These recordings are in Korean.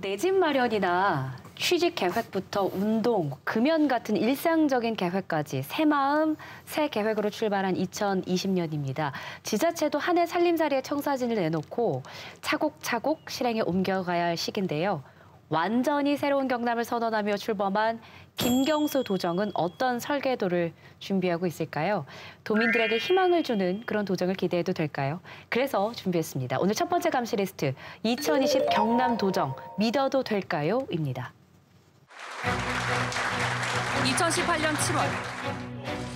내 집 마련이나 취직 계획부터 운동, 금연 같은 일상적인 계획까지 새 마음, 새 계획으로 출발한 2020년입니다. 지자체도 한 해 살림살이의 청사진을 내놓고 차곡차곡 실행에 옮겨가야 할 시기인데요. 완전히 새로운 경남을 선언하며 출범한 김경수 도정은 어떤 설계도를 준비하고 있을까요? 도민들에게 희망을 주는 그런 도정을 기대해도 될까요? 그래서 준비했습니다. 오늘 첫 번째 감시 리스트, 2020 경남 도정 믿어도 될까요? 입니다. 2018년 7월,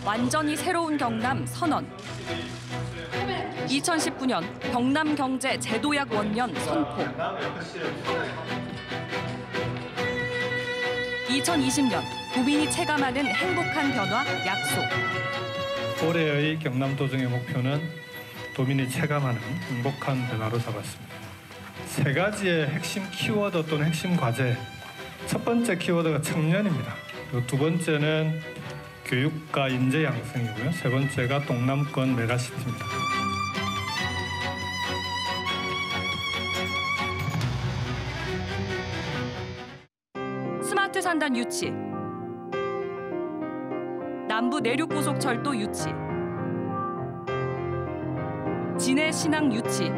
완전히 새로운 경남 선언. 2019년 경남 경제 제도약 원년 선포. 2020년 도민이 체감하는 행복한 변화 약속. 올해의 경남 도정의 목표는 도민이 체감하는 행복한 변화로 잡았습니다. 세 가지의 핵심 키워드 또는 핵심 과제. 첫 번째 키워드가 청년입니다. 그리고 두 번째는 교육과 인재 양성이고요. 세 번째가 동남권 메가시티입니다. 스마트 산단 유치, 남부 내륙고속철도 유치, 진해 신항 유치,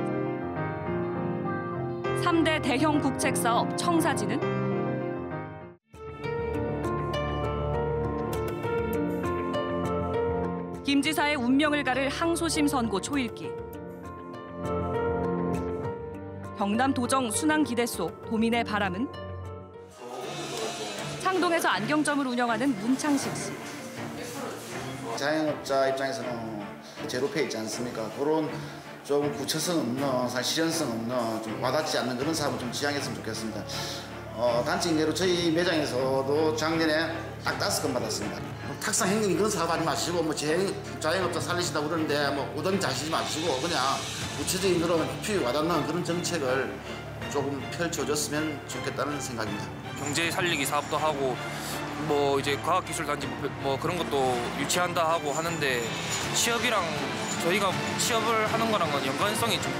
3대 대형 국책사업 청사진은 김 지사의 운명을 가를 항소심 선고 초읽기. 경남 도정 순항 기대 속 도민의 바람은 창동에서 안경점을 운영하는 문창식 씨. 자영업자 입장에서는 제로페이 있지 않습니까? 그런 좀 구체성 없는, 실현성 없는, 좀 와닿지 않는 그런 사업을 좀 지향했으면 좋겠습니다. 단지 예로 저희 매장에서도 작년에 딱 5건 받았습니다. 탁상 행정이 그런 사업 하지 마시고 자영업자 살리시다고 그러는데 오던 자시지 마시고 그냥 구체적인 그런 필요 와닿는 그런 정책을 조금 펼쳐줬으면 좋겠다는 생각입니다. 경제 살리기 사업도 하고 이제 과학기술단지 그런 것도 유치한다 하고 하는데 취업이랑 저희가 취업을 하는 거랑은 연관성이 좀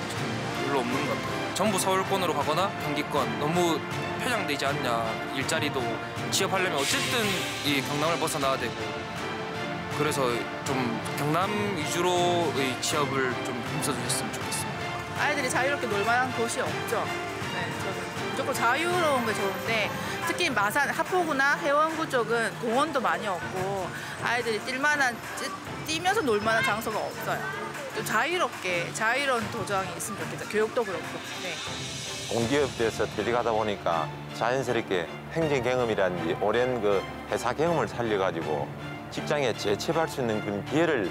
별로 없는 것 같아요. 전부 서울권으로 가거나 경기권 너무 편향되지 않냐. 일자리도 취업하려면 어쨌든 이 경남을 벗어나야 되고 그래서 좀 경남 위주로의 취업을 좀 힘써주셨으면 좋겠습니다. 아이들이 자유롭게 놀 만한 곳이 없죠. 네, 저는 무조건 자유로운 게 좋은데 특히 마산, 하포구나 해원구 쪽은 공원도 많이 없고 아이들이 뛰면서 놀 만한 장소가 없어요. 좀 자유롭게, 자유로운 도정이 있으면 좋겠죠. 교육도 그렇고. 네. 공기업에서 퇴직하다 보니까 자연스럽게 행정 경험이라든지 오랜 그 회사 경험을 살려가지고 직장에 재취업할 수 있는 그런 기회를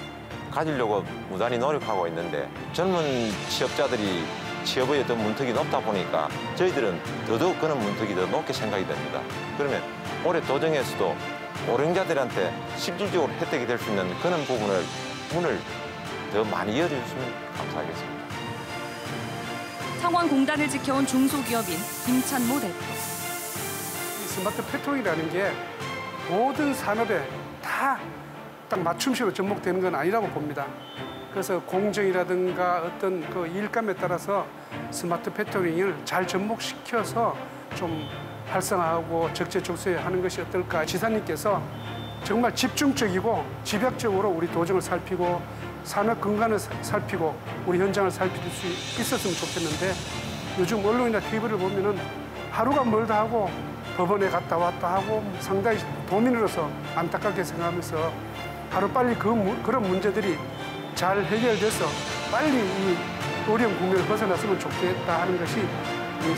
가지려고 무단히 노력하고 있는데 젊은 취업자들이 취업의 어떤 문턱이 높다 보니까 저희들은 더더욱 그런 문턱이 더 높게 생각이 됩니다. 그러면 올해 도정에서도 고령자들한테 실질적으로 혜택이 될 수 있는 그런 문을 더 많이 열어주시면 감사하겠습니다. 창원공단을 지켜온 중소기업인 김찬모 대표. 이 스마트 패트롤이라는 게 모든 산업에 다 딱 맞춤식으로 접목되는 건 아니라고 봅니다. 그래서 공정이라든가 어떤 그 일감에 따라서 스마트 패트롤링을 잘 접목시켜서 좀 활성화하고 적재적소하는 것이 어떨까. 지사님께서 정말 집중적이고 집약적으로 우리 도정을 살피고 산업 근간을 살피고 우리 현장을 살필 수 있었으면 좋겠는데 요즘 언론이나 TV를 보면은 하루가 멀다 하고 법원에 갔다 왔다 하고 상당히 도민으로서 안타깝게 생각하면서 하루빨리 그런 문제들이 잘 해결돼서 빨리 이 어려운 국면을 벗어났으면 좋겠다 하는 것이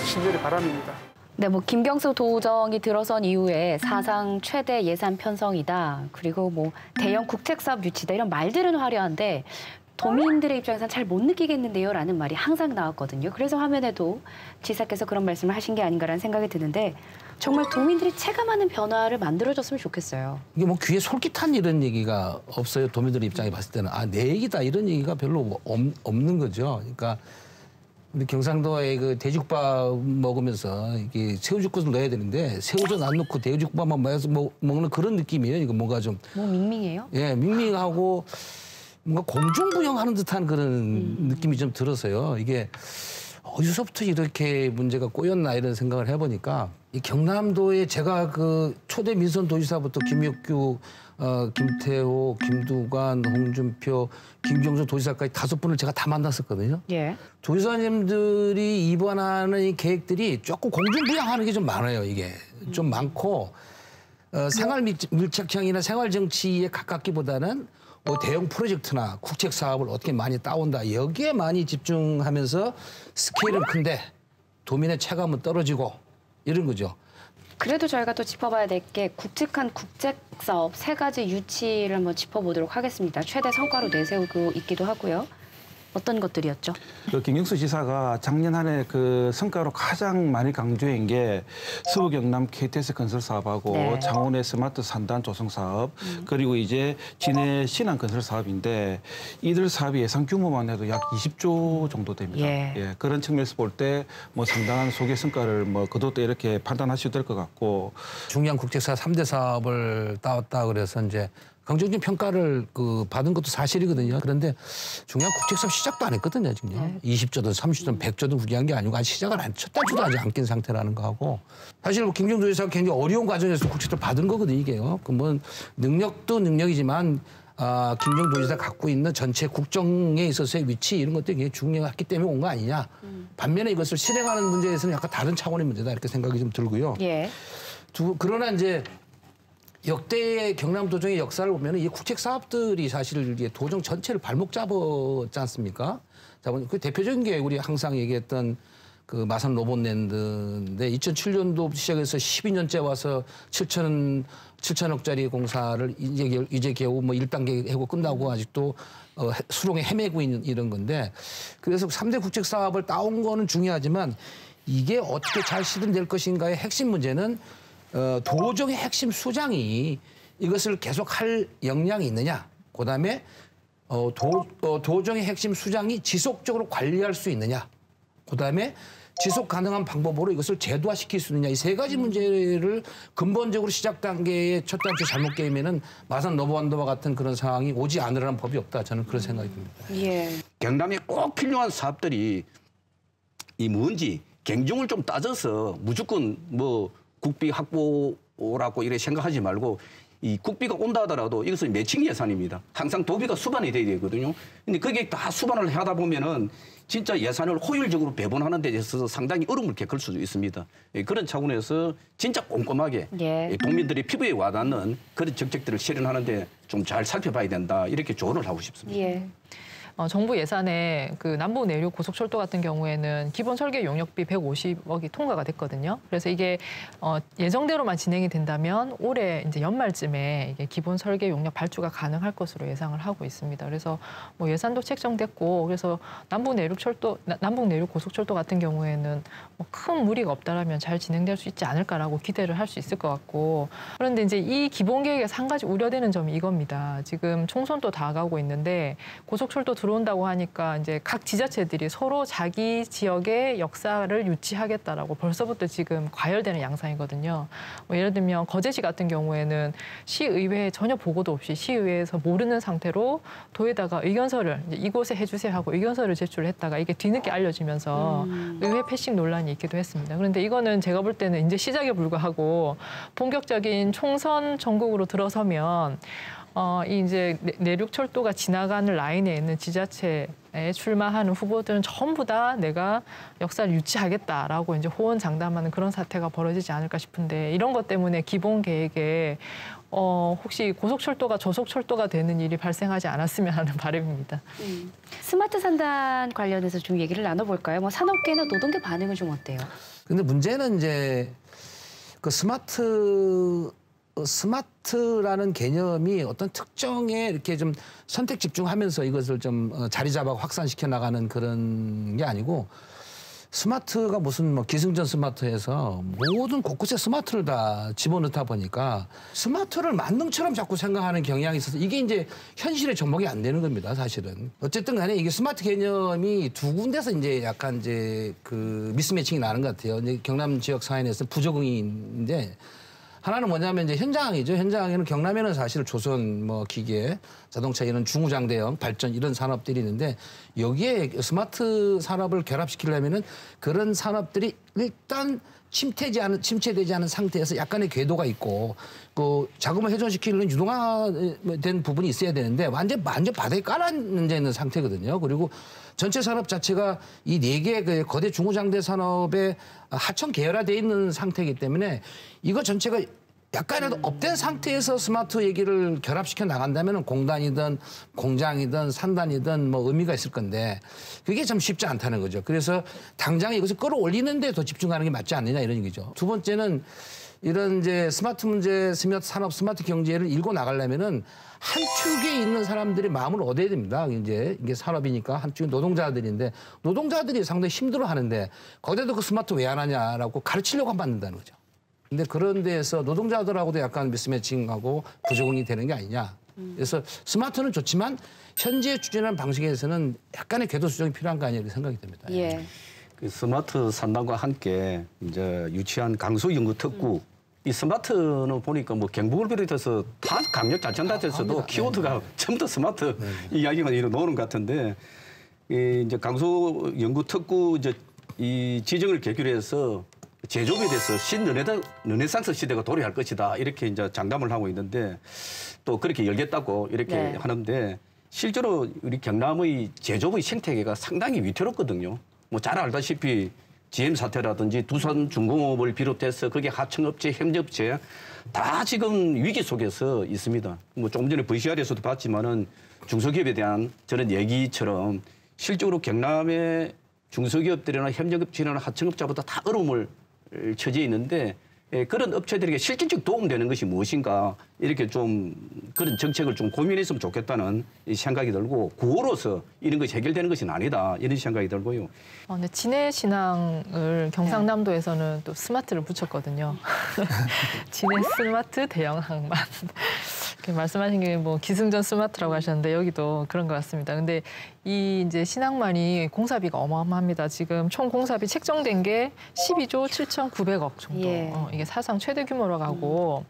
신년의 바람입니다. 네, 김경수 도정이 들어선 이후에 사상 최대 예산 편성이다. 그리고 대형 국책사업 유치다. 이런 말들은 화려한데 도민들의 입장에서는 잘 못 느끼겠는데요. 라는 말이 항상 나왔거든요. 그래서 화면에도 지사께서 그런 말씀을 하신 게 아닌가라는 생각이 드는데 정말 도민들이 체감하는 변화를 만들어줬으면 좋겠어요. 이게 귀에 솔깃한 이런 얘기가 없어요. 도민들 입장에 봤을 때는. 내 얘기다 이런 얘기가 별로 없는 거죠. 그러니까 우리 경상도에 그 돼지국밥 먹으면서 이게 새우젓국을 넣어야 되는데 새우젓 안 넣고 돼지국밥만 먹는 그런 느낌이에요. 이거 뭔가 좀. 밍밍해요? 예, 밍밍하고 뭔가 공중부양하는 듯한 그런 느낌이 좀 들어서요. 이게 어디서부터 이렇게 문제가 꼬였나 이런 생각을 해보니까 이 경남도에 제가 그 초대 민선 도지사부터 김혁규, 김태호, 김두관, 홍준표, 김경수 도지사까지 5분을 제가 다 만났었거든요. 예. 도지사님들이 입안하는 이 계획들이 조금 공중부양하는 게 좀 많아요. 이게 좀 많고 생활 밀착형이나 생활 정치에 가깝기보다는 뭐 대형 프로젝트나 국책 사업을 어떻게 많이 따온다. 여기에 많이 집중하면서 스케일은 큰데 도민의 체감은 떨어지고 이런 거죠. 그래도 저희가 또 짚어봐야 될 게 굵직한 국책 사업 3가지 유치를 한번 짚어보도록 하겠습니다. 최대 성과로 내세우고 있기도 하고요. 어떤 것들이었죠? 그 김경수 지사가 작년 한 해 그 성과로 가장 많이 강조한 게 서부 경남 KTX 건설 사업하고 네. 창원의 스마트 산단 조성 사업 그리고 이제 진해 신안 건설 사업인데 이들 사업이 예산 규모만 해도 약 20조 정도 됩니다. 예. 그런 측면에서 볼 때 뭐 상당한 소개 성과를 뭐 거뒀다 이렇게 판단하셔도 될 것 같고 중요한 국책사 3대 사업을 따왔다 그래서 이제 긍정적인 평가를 받은 것도 사실이거든요. 그런데 중요한 국책사업 시작도 안 했거든요, 지금. 20조든 30조든 100조든 구기한 게 아니고 아직 시작을 첫 단추도 아직 안 낀 상태라는 거하고 사실 뭐 김경수 지사가 굉장히 어려운 과정에서 국책사를 받은 거거든요, 이게요. 그러면 능력도 능력이지만 김경수 도지사 갖고 있는 전체 국정에 있어서의 위치 이런 것들이 굉장히 중요했기 때문에 온 거 아니냐. 반면에 이것을 실행하는 문제에서는 약간 다른 차원의 문제다 이렇게 생각이 좀 들고요. 예. 그러나 이제 역대의 경남도정의 역사를 보면 이 국책 사업들이 사실 도정 전체를 발목 잡았지 않습니까? 그 대표적인 게 우리 항상 얘기했던 그 마산 로봇랜드인데 2007년도 시작해서 12년째 와서 7천억짜리 공사를 이제 겨우 뭐 1단계 해고 끝나고 아직도 수렁에 헤매고 있는 이런 건데 그래서 3대 국책 사업을 따온 거는 중요하지만 이게 어떻게 잘 실현될 것인가의 핵심 문제는 도정의 핵심 수장이 이것을 계속 할 역량이 있느냐. 그다음에 도정의 핵심 수장이 지속적으로 관리할 수 있느냐. 그다음에 지속 가능한 방법으로 이것을 제도화시킬 수 있느냐. 이 3가지 문제를 근본적으로 시작 단계의 첫 단추 잘못 깨면은 마산 노브완도와 같은 그런 상황이 오지 않으라는 법이 없다. 저는 그런 생각이 듭니다. 예. 경남에 꼭 필요한 사업들이 이 뭔지 경중을 좀 따져서 무조건 뭐 국비 확보라고 이렇게 생각하지 말고 이 국비가 온다 하더라도 이것은 매칭 예산입니다. 항상 도비가 수반이 돼야 되거든요. 근데 그게 다 수반을 하다 보면은 진짜 예산을 효율적으로 배분하는 데 있어서 상당히 어려움을 겪을 수도 있습니다. 그런 차원에서 진짜 꼼꼼하게 예. 국민들의 피부에 와닿는 그런 정책들을 실현하는데 좀 잘 살펴봐야 된다. 이렇게 조언을 하고 싶습니다. 예. 정부 예산에 그 남부 내륙 고속철도 같은 경우에는 기본 설계 용역비 150억이 통과가 됐거든요. 그래서 이게 예정대로만 진행이 된다면 올해 이제 연말쯤에 이게 기본 설계 용역 발주가 가능할 것으로 예상을 하고 있습니다. 그래서 뭐 예산도 책정됐고 그래서 남북 내륙 고속철도 같은 경우에는 뭐 큰 무리가 없다라면 잘 진행될 수 있지 않을까라고 기대를 할 수 있을 것 같고 그런데 이제 이 기본 계획에서 한 가지 우려되는 점이 이겁니다. 지금 총선도 다가오고 있는데 고속철도 들어온다고 하니까 이제 각 지자체들이 서로 자기 지역의 역사를 유치하겠다라고 벌써부터 지금 과열되는 양상이거든요. 뭐 예를 들면 거제시 같은 경우에는 시의회에 전혀 보고도 없이 시의회에서 모르는 상태로 도에다가 의견서를 이제 이곳에 해주세요 하고 의견서를 제출했다가 이게 뒤늦게 알려지면서 의회 패싱 논란이 있기도 했습니다. 그런데 이거는 제가 볼 때는 이제 시작에 불과하고 본격적인 총선 전국으로 들어서면 이제 내륙철도가 지나가는 라인에 있는 지자체에 출마하는 후보들은 전부 다 내가 역사를 유치하겠다라고 이제 호언장담하는 그런 사태가 벌어지지 않을까 싶은데 이런 것 때문에 기본 계획에 혹시 고속철도가 저속철도가 되는 일이 발생하지 않았으면 하는 바람입니다. 스마트 산단 관련해서 좀 얘기를 나눠볼까요? 뭐 산업계나 노동계 반응은 좀 어때요? 근데 문제는 이제 그 스마트라는 개념이 어떤 특정에 이렇게 좀 선택 집중하면서 이것을 좀 자리 잡아 확산시켜 나가는 그런 게 아니고 스마트가 무슨 뭐 기승전 스마트에서 모든 곳곳에 스마트를 다 집어넣다 보니까 스마트를 만능처럼 자꾸 생각하는 경향이 있어서 이게 이제 현실에 접목이 안 되는 겁니다, 사실은. 어쨌든 간에 이게 스마트 개념이 두 군데서 이제 약간 이제 그 미스매칭이 나는 것 같아요. 이제 경남 지역 사회에서 부적응인데 하나는 뭐냐면 이제 현장이죠. 현장에는 경남에는 사실 조선, 뭐 기계, 자동차 이런 중후장대형 발전 이런 산업들이 있는데 여기에 스마트 산업을 결합시키려면은 그런 산업들이 일단 침체되지 않은 상태에서 약간의 궤도가 있고 그 자금을 회전시키는 유동화된 부분이 있어야 되는데 완전 바닥에 깔아앉아 있는 상태거든요. 그리고 전체 산업 자체가 이 4개의 그 거대 중후장대 산업에 하청 계열화되어 있는 상태이기 때문에 이거 전체가 약간이라도 업된 상태에서 스마트 얘기를 결합시켜 나간다면 공단이든 공장이든 산단이든 뭐 의미가 있을 건데 그게 참 쉽지 않다는 거죠. 그래서 당장 이것을 끌어올리는 데 더 집중하는 게 맞지 않느냐 이런 얘기죠. 두 번째는 이런 이제 스마트 문제, 스마트 산업, 스마트 경제를 일고 나가려면은 한 축에 있는 사람들이 마음을 얻어야 됩니다. 이제 이게 산업이니까 한 축이 노동자들인데 노동자들이 상당히 힘들어 하는데 거기에도 그 스마트 왜 안 하냐라고 가르치려고 하면 안 된다는 거죠. 근데 그런 데에서 노동자들하고도 약간 미스매칭하고 부적응이 되는 게 아니냐. 그래서 스마트는 좋지만 현재 추진하는 방식에서는 약간의 궤도 수정이 필요한 거 아니냐 이렇게 생각이 듭니다. 예. 그 스마트 산단과 함께 이제 유치한 강수 연구 특구 이 스마트는 보니까 뭐 경북을 비롯해서 다 강력 자천단체에서도 키워드가 전부 다 스마트 이야기만 이런 나오는 것 같은데 이제 강수 연구 특구 이제 이 지정을 계기로 해서 제조업에 대해서 르네상스 시대가 도래할 것이다 이렇게 이제 장담을 하고 있는데 또 그렇게 열겠다고 이렇게 하는데 실제로 우리 경남의 제조업의 생태계가 상당히 위태롭거든요. 뭐 잘 알다시피 GM 사태라든지 두산중공업을 비롯해서 거기에 하청업체, 협력업체 다 지금 위기 속에서 있습니다. 뭐 조금 전에 VCR에서도 봤지만은 중소기업에 대한 저런 얘기처럼 실제로 경남의 중소기업들이나 협력업체나 하청업자보다 다 어려움을 처지에 있는데 그런 업체들에게 실질적 도움되는 것이 무엇인가 이렇게 좀 그런 정책을 좀 고민했으면 좋겠다는 생각이 들고 구호로서 이런 것이 해결되는 것은 아니다 이런 생각이 들고요. 근데 진해 신항을 경상남도에서는 또 스마트를 붙였거든요. 진해 스마트 대형 항만. 말씀하신 게 뭐 기승전 스마트라고 하셨는데 여기도 그런 것 같습니다. 근데 이 이제 신항만이 공사비가 어마어마합니다. 지금 총 공사비 책정된 게 12조 7,900억 정도. 이게 사상 최대 규모로 가고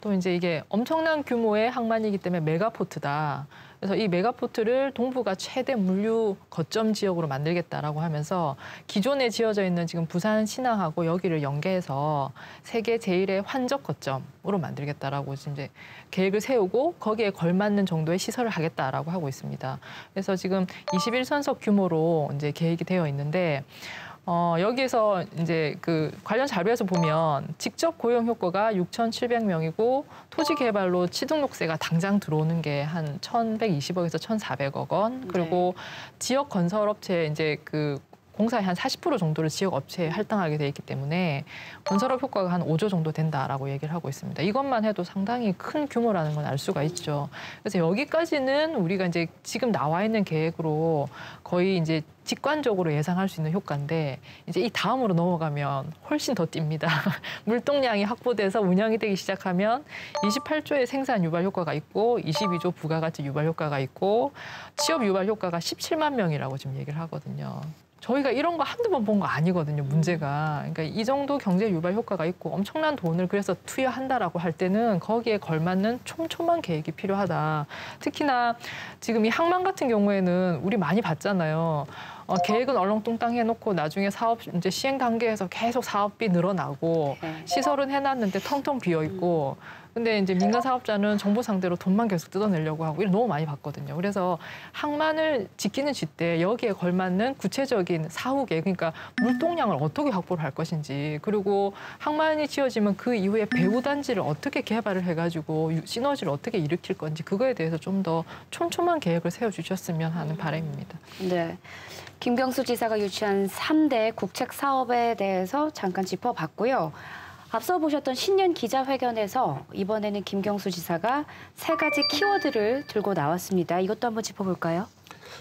또 이제 이게 엄청난 규모의 항만이기 때문에 메가포트다. 그래서 이 메가포트를 동부가 최대 물류 거점 지역으로 만들겠다라고 하면서 기존에 지어져 있는 지금 부산 신항하고 여기를 연계해서 세계 제1의 환적 거점으로 만들겠다라고 이제 계획을 세우고 거기에 걸맞는 정도의 시설을 하겠다라고 하고 있습니다. 그래서 지금 21선석 규모로 이제 계획이 되어 있는데 여기에서 이제 그 관련 자료에서 보면 직접 고용 효과가 6,700명이고 토지 개발로 취등록세가 당장 들어오는 게 한 1,120억에서 1,400억 원. 그리고 지역 건설업체 이제 그 공사의 한 40% 정도를 지역 업체에 할당하게 돼 있기 때문에 건설업 효과가 한 5조 정도 된다라고 얘기를 하고 있습니다. 이것만 해도 상당히 큰 규모라는 건 알 수가 있죠. 그래서 여기까지는 우리가 이제 지금 나와 있는 계획으로 거의 이제 직관적으로 예상할 수 있는 효과인데 이제 이 다음으로 넘어가면 훨씬 더 뜁니다. 물동량이 확보돼서 운영이 되기 시작하면 28조의 생산 유발 효과가 있고 22조 부가가치 유발 효과가 있고 취업 유발 효과가 17만 명이라고 지금 얘기를 하거든요. 저희가 이런 거 한두 번 본 거 아니거든요, 문제가. 그러니까 이 정도 경제 유발 효과가 있고 엄청난 돈을 그래서 투여한다라고 할 때는 거기에 걸맞는 촘촘한 계획이 필요하다. 특히나 지금 이 항만 같은 경우에는 우리 많이 봤잖아요. 계획은 얼렁뚱땅 해놓고 나중에 사업 이제 시행 단계에서 계속 사업비 늘어나고 시설은 해놨는데 텅텅 비어 있고 근데 이제 민간 사업자는 정부 상대로 돈만 계속 뜯어내려고 하고 이런 너무 많이 봤거든요. 그래서 항만을 지키는 쥐때 여기에 걸맞는 구체적인 사후계 그러니까 물동량을 어떻게 확보를 할 것인지 그리고 항만이 지어지면 그 이후에 배후 단지를 어떻게 개발을 해가지고 시너지를 어떻게 일으킬 건지 그거에 대해서 좀 더 촘촘한 계획을 세워주셨으면 하는 바람입니다. 네. 김경수 지사가 유치한 3대 국책 사업에 대해서 잠깐 짚어봤고요. 앞서 보셨던 신년 기자회견에서 이번에는 김경수 지사가 3가지 키워드를 들고 나왔습니다. 이것도 한번 짚어볼까요?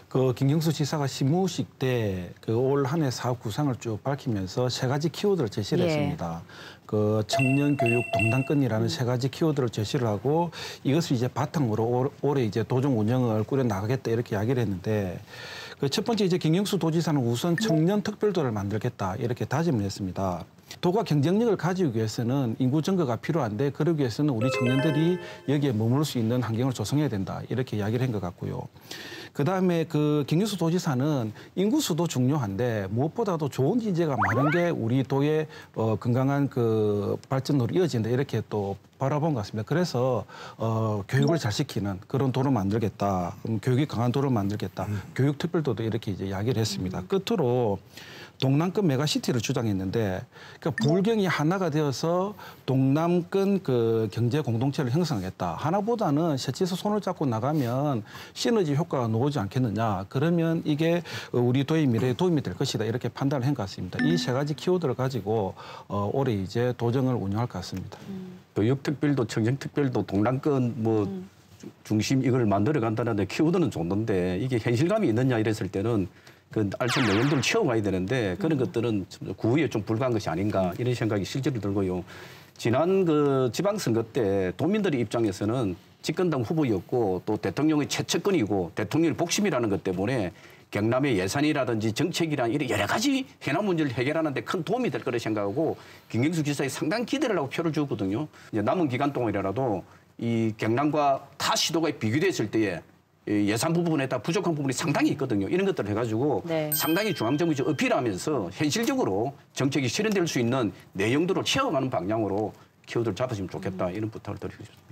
그 김경수 지사가 시무식 때 그 올 한 해 사업 구상을 쭉 밝히면서 3가지 키워드를 제시를 했습니다. 그 청년 교육 동단권이라는 3가지 키워드를 제시를 하고 이것을 이제 바탕으로 올해 이제 도정 운영을 꾸려 나가겠다 이렇게 이야기를 했는데 그 첫 번째 이제 김경수 도지사는 우선 청년 특별도를 만들겠다 이렇게 다짐을 했습니다. 도가 경쟁력을 가지기 위해서는 인구 증가가 필요한데 그러기 위해서는 우리 청년들이 여기에 머물 수 있는 환경을 조성해야 된다. 이렇게 이야기를 한 것 같고요. 그다음에 그 김경수 도지사는 인구수도 중요한데 무엇보다도 좋은 인재가 많은 게 우리 도의 건강한 그 발전으로 이어진다. 이렇게 또 바라본 것 같습니다. 그래서 교육을 잘 시키는 그런 도를 만들겠다. 교육이 강한 도를 만들겠다. 교육특별도도 이렇게 이제 이야기를 했습니다. 끝으로 동남권 메가시티를 주장했는데 그러니까 불경이 하나가 되어서 동남권 그 경제 공동체를 형성하겠다. 하나보다는 셋이서 손을 잡고 나가면 시너지 효과가 나오지 않겠느냐. 그러면 이게 우리 도의 미래에 도움이 될 것이다. 이렇게 판단을 한 것 같습니다. 이 세 가지 키워드를 가지고 올해 이제 도정을 운영할 것 같습니다. 교육특별도, 청정특별도, 동남권 뭐 중심 이걸 만들어 간다는데 키워드는 좋는데 이게 현실감이 있느냐 이랬을 때는 그 알찬 내용들을 채워가야 되는데 그런 것들은 구의에 좀 불과한 것이 아닌가 이런 생각이 실제로 들고요. 지난 그 지방선거 때 도민들의 입장에서는 집권당 후보였고 또 대통령의 최측근이고 대통령의 복심이라는 것 때문에 경남의 예산이라든지 정책이라는 이런 여러 가지 현안 문제를 해결하는 데 큰 도움이 될 거라 생각하고 김경수 지사에 상당히 기대를 하고 표를 주거든요. 이제 남은 기간 동안이라도 이 경남과 타 시도가 비교됐을 때에 예산 부분에다 부족한 부분이 상당히 있거든요. 이런 것들을 해가지고 상당히 중앙정부에서 어필하면서 현실적으로 정책이 실현될 수 있는 내용들을 채워가는 방향으로 키워드를 잡으시면 좋겠다. 이런 부탁을 드리고 싶습니다.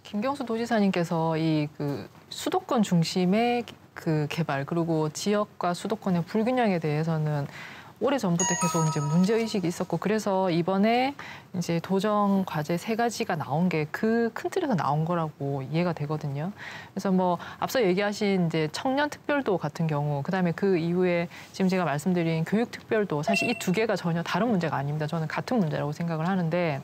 김경수 도지사님께서 이 그 수도권 중심의 그 개발 그리고 지역과 수도권의 불균형에 대해서는 오래전부터 계속 이제 문제의식이 있었고 그래서 이번에 이제 도정 과제 3가지가 나온 게 그 큰 틀에서 나온 거라고 이해가 되거든요. 그래서 뭐 앞서 얘기하신 이제 청년 특별도 같은 경우 그다음에 그 이후에 지금 제가 말씀드린 교육 특별도 사실 이 2개가 전혀 다른 문제가 아닙니다. 저는 같은 문제라고 생각을 하는데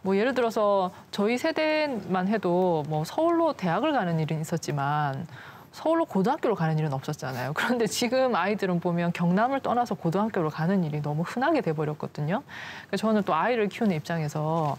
뭐 예를 들어서 저희 세대만 해도 뭐 서울로 대학을 가는 일은 있었지만 서울로 고등학교를 가는 일은 없었잖아요. 그런데 지금 아이들은 보면 경남을 떠나서 고등학교를 가는 일이 너무 흔하게 돼버렸거든요. 그래서 저는 또 아이를 키우는 입장에서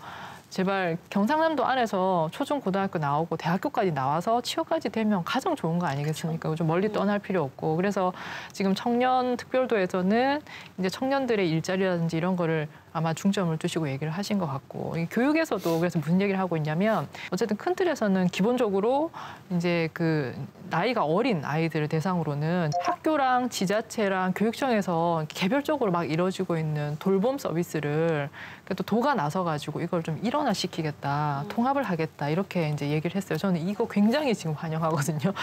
제발 경상남도 안에서 초중 고등학교 나오고 대학교까지 나와서 취업까지 되면 가장 좋은 거 아니겠습니까? 좀 멀리 떠날 필요 없고 그래서 지금 청년 특별도에서는 이제 청년들의 일자리라든지 이런 거를 아마 중점을 두시고 얘기를 하신 것 같고 교육에서도 그래서 무슨 얘기를 하고 있냐면 어쨌든 큰 틀에서는 기본적으로 이제 그 나이가 어린 아이들을 대상으로는 학교랑 지자체랑 교육청에서 개별적으로 막 이루어지고 있는 돌봄 서비스를 또 도가 나서 가지고 이걸 좀 일원화시키겠다, 통합을 하겠다 이렇게 이제 얘기를 했어요. 저는 이거 굉장히 지금 환영하거든요.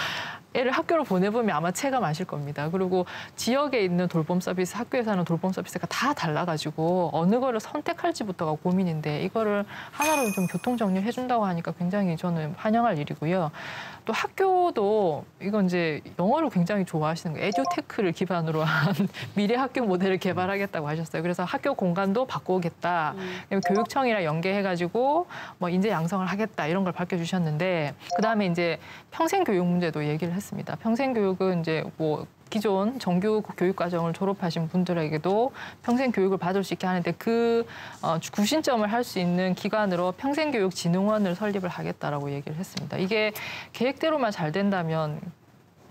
애를 학교를 보내보면 아마 체감하실 겁니다. 그리고 지역에 있는 돌봄 서비스, 학교에서 하는 돌봄 서비스가 다 달라가지고 어느 거를 선택할지부터가 고민인데 이거를 하나로 좀 교통 정리를 해준다고 하니까 굉장히 저는 환영할 일이고요. 또 학교도 이건 이제 영어를 굉장히 좋아하시는 거예요. 에듀테크를 기반으로 한 미래 학교 모델을 개발하겠다고 하셨어요. 그래서 학교 공간도 바꾸겠다. 교육청이랑 연계해가지고 뭐 인재 양성을 하겠다 이런 걸 밝혀주셨는데 그다음에 이제 평생교육 문제도 얘기를 했습니다. 평생교육은 이제 뭐 기존 정규 교육과정을 졸업하신 분들에게도 평생교육을 받을 수 있게 하는데 그 구신점을 할 수 있는 기관으로 평생교육진흥원을 설립을 하겠다라고 얘기를 했습니다. 이게 계획대로만 잘 된다면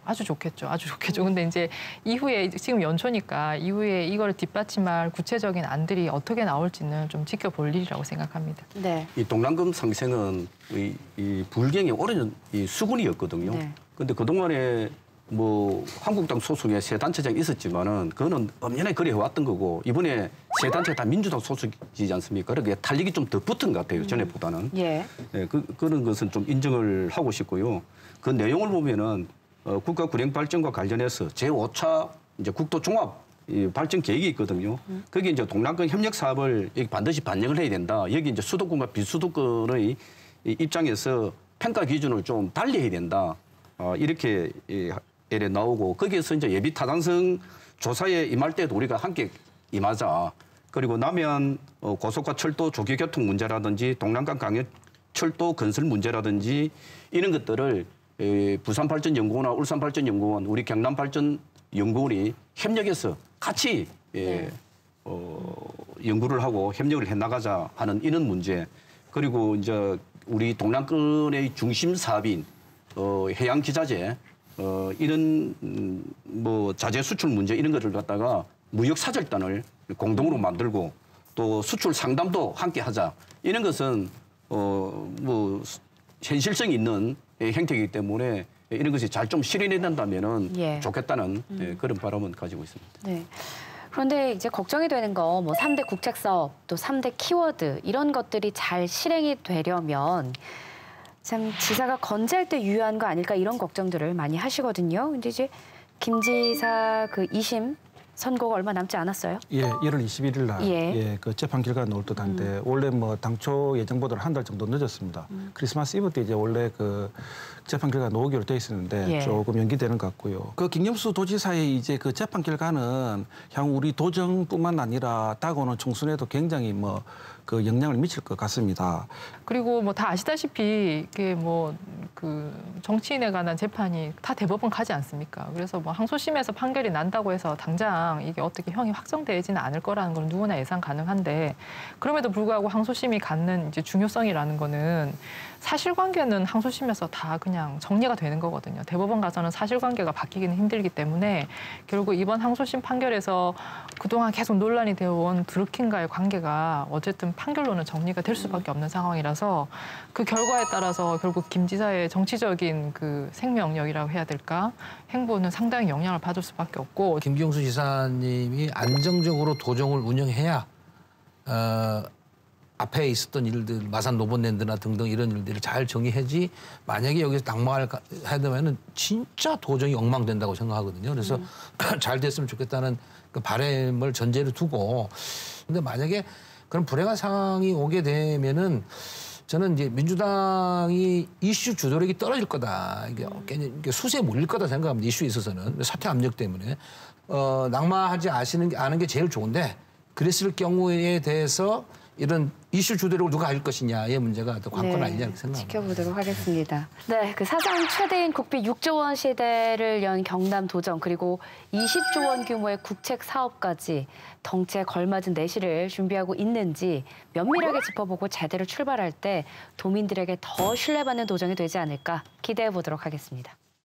아주 좋겠죠. 아주 좋겠죠. 근데 이제 이후에 지금 연초니까 이후에 이걸 뒷받침할 구체적인 안들이 어떻게 나올지는 좀 지켜볼 일이라고 생각합니다. 네. 이 동남권 상생은 이 불경의 오래전 이 수군이었거든요. 근데 그동안에 뭐 한국당 소속의 세 단체장이 있었지만은 그거는 엄연히 그래 왔던 거고 이번에 세 단체 다 민주당 소속이지 않습니까? 그러게 탄력이 좀 더 붙은 것 같아요. 전에보다는. 네, 그런 것은 좀 인정을 하고 싶고요. 그 내용을 보면은 국가 균형 발전과 관련해서 제5차 이제 국도 종합 발전 계획이 있거든요. 거기 이제 동남권 협력 사업을 반드시 반영을 해야 된다. 여기 이제 수도권과 비수도권의 입장에서 평가 기준을 좀 달리 해야 된다. 이렇게 나오고 거기에서 이제 예비 타당성 조사에 임할 때도 우리가 함께 임하자. 그리고 남해안 고속화 철도 조기 교통 문제라든지 동남권 강역 철도 건설 문제라든지 이런 것들을 부산발전연구원이나 울산발전연구원, 우리 경남발전연구원이 협력해서 같이 연구를 하고 협력을 해나가자 하는 이런 문제. 그리고 이제 우리 동남권의 중심 사업인 해양기자재 이런 뭐 자재 수출 문제 이런 것을 갖다가 무역 사절단을 공동으로 만들고 또 수출 상담도 함께 하자. 이런 것은 뭐 현실성 있는 행태이기 때문에 이런 것이 잘 좀 실현이 된다면은 예. 좋겠다는 그런 바람은 가지고 있습니다. 네. 그런데 이제 걱정이 되는 거 뭐 3대 국책 사업 또 3대 키워드 이런 것들이 잘 실행이 되려면 참 지사가 건재할 때 유효한 거 아닐까 이런 걱정들을 많이 하시거든요. 근데 이제 김 지사 그 2심 선고가 얼마 남지 않았어요? 예, 1월 21일 날 예. 그 재판 결과가 나올 듯한데 원래 뭐 당초 예정보다 한 달 정도 늦었습니다. 크리스마스 이브 때 이제 원래 그 재판 결과가 나오기로 돼 있었는데 예. 조금 연기되는 것 같고요. 그 김경수 도지사의 이제 그 재판 결과는 향후 우리 도정뿐만 아니라 다가오는 총선에도 굉장히 뭐 그 영향을 미칠 것 같습니다. 그리고 뭐 다 아시다시피 이게 뭐 그 정치인에 관한 재판이 다 대법원 가지 않습니까? 그래서 뭐 항소심에서 판결이 난다고 해서 당장 이게 어떻게 형이 확정되지는 않을 거라는 건 누구나 예상 가능한데 그럼에도 불구하고 항소심이 갖는 이제 중요성이라는 거는 사실관계는 항소심에서 다 그냥 정리가 되는 거거든요. 대법원 가서는 사실관계가 바뀌기는 힘들기 때문에 결국 이번 항소심 판결에서 그동안 계속 논란이 되어온 드루킹과의 관계가 어쨌든 판결로는 정리가 될 수밖에 없는 상황이라서 그 결과에 따라서 결국 김 지사의 정치적인 그 생명력이라고 해야 될까? 행보는 상당히 영향을 받을 수밖에 없고 김경수 지사님이 안정적으로 도정을 운영해야 앞에 있었던 일들, 마산 노본랜드나 등등 이런 일들을 잘 정리해지 만약에 여기서 낙마를 해야 되면은 진짜 도정이 엉망된다고 생각하거든요. 그래서 잘 됐으면 좋겠다는 그 바람을 전제로 두고 근데 만약에 그런 불행한 상황이 오게 되면은 저는 이제 민주당이 이슈 주도력이 떨어질 거다. 이게 수세에 몰릴 거다 생각합니다. 이슈에 있어서는. 사퇴 압력 때문에. 낙마하지 않은 게 제일 좋은데 그랬을 경우에 대해서 이런 이슈 주도력을 누가 할 것이냐의 문제가 더 관건 아니냐 이렇게 생각합니다. 지켜보도록 하겠습니다. 네, 그 사상 최대인 국비 6조 원 시대를 연 경남 도정 그리고 20조 원 규모의 국책 사업까지 덩치에 걸맞은 내실을 준비하고 있는지 면밀하게 짚어보고 제대로 출발할 때 도민들에게 더 신뢰받는 도정이 되지 않을까 기대해 보도록 하겠습니다.